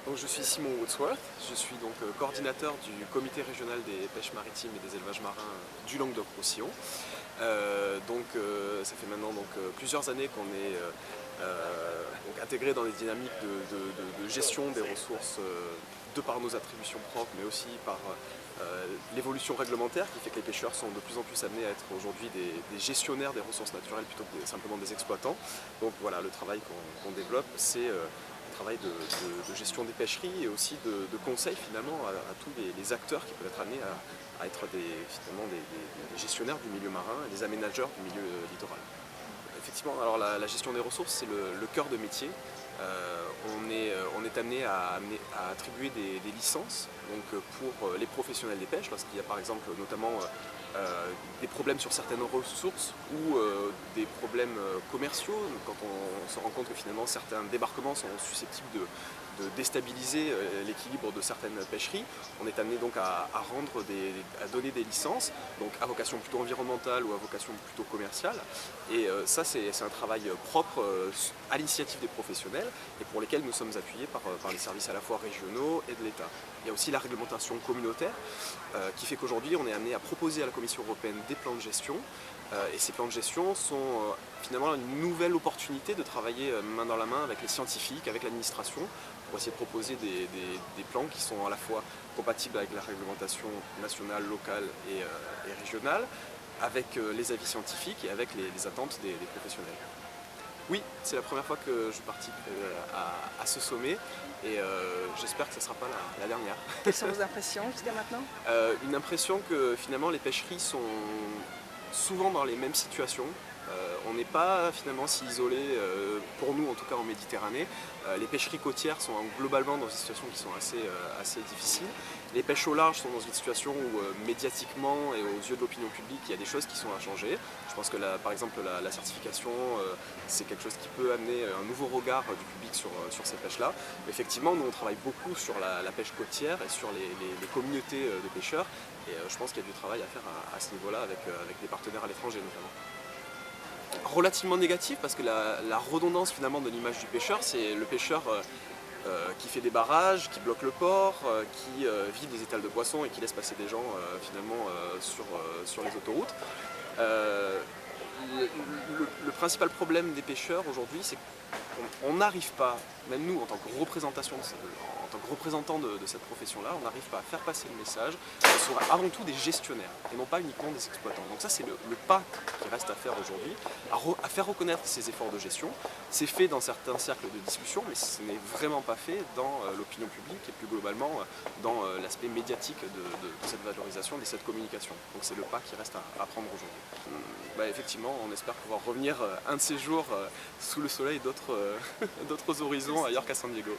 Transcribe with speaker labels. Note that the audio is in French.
Speaker 1: Donc, je suis Simon Woodsworth, je suis donc coordinateur du comité régional des pêches maritimes et des élevages marins du Languedoc-Roussillon. Ça fait maintenant plusieurs années qu'on est intégré dans les dynamiques de gestion des ressources de par nos attributions propres, mais aussi par l'évolution réglementaire qui fait que les pêcheurs sont de plus en plus amenés à être aujourd'hui des gestionnaires des ressources naturelles plutôt que simplement des exploitants. Donc voilà, le travail qu'on développe, c'est un travail de gestion des pêcheries et aussi de conseil finalement à tous les acteurs qui peuvent être amenés à être des gestionnaires du milieu marin et des aménageurs du milieu littoral. Effectivement, alors la gestion des ressources, c'est le cœur de métier. On est amené à attribuer des licences pour les professionnels des pêches, lorsqu'il y a par exemple notamment des problèmes sur certaines ressources ou des problèmes commerciaux, quand on se rend compte que finalement certains débarquements sont susceptibles de déstabiliser l'équilibre de certaines pêcheries. On est amené donc à donner des licences, donc à vocation plutôt environnementale ou à vocation plutôt commerciale. Et ça, c'est un travail propre à l'initiative des professionnels et pour lesquels nous sommes appuyés par les services à la fois régionaux et de l'État. Il y a aussi la réglementation communautaire qui fait qu'aujourd'hui on est amené à proposer à la Commission européenne des plans de gestion et ces plans de gestion sont finalement une nouvelle opportunité de travailler main dans la main avec les scientifiques, avec l'administration pour essayer de proposer des plans qui sont à la fois compatibles avec la réglementation nationale, locale et régionale, avec les avis scientifiques et avec les attentes des professionnels. Oui, c'est la première fois que je participe à ce sommet et j'espère que ce ne sera pas la dernière.
Speaker 2: Quelles sont vos impressions jusqu'à maintenant?
Speaker 1: Une impression que finalement les pêcheries sont souvent dans les mêmes situations. On n'est pas finalement si isolé, pour nous en tout cas en Méditerranée. Les pêcheries côtières sont globalement dans des situations qui sont assez difficiles. Les pêches au large sont dans une situation où médiatiquement et aux yeux de l'opinion publique il y a des choses qui sont à changer. Je pense que par exemple la certification c'est quelque chose qui peut amener un nouveau regard du public sur ces pêches-là. Effectivement nous on travaille beaucoup sur la pêche côtière et sur les communautés de pêcheurs et je pense qu'il y a du travail à faire à ce niveau-là avec des partenaires à l'étranger notamment. Relativement négatif parce que la redondance finalement de l'image du pêcheur, c'est le pêcheur qui fait des barrages, qui bloque le port, qui vide des étals de poissons et qui laisse passer des gens finalement sur les autoroutes. Le principal problème des pêcheurs aujourd'hui, c'est qu'on n'arrive pas, même nous en tant que représentants de cette profession-là, on n'arrive pas à faire passer le message qu'ils sont avant tout des gestionnaires et non pas uniquement des exploitants. Donc ça c'est le pas qui reste à faire aujourd'hui, à faire reconnaître ces efforts de gestion. C'est fait dans certains cercles de discussion, mais ce n'est vraiment pas fait dans l'opinion publique et plus globalement dans l'aspect médiatique de cette valorisation, de cette communication. Donc c'est le pas qui reste à prendre aujourd'hui. Effectivement, on espère pouvoir revenir un de ces jours sous le soleil d'autres horizons ailleurs qu'à San Diego.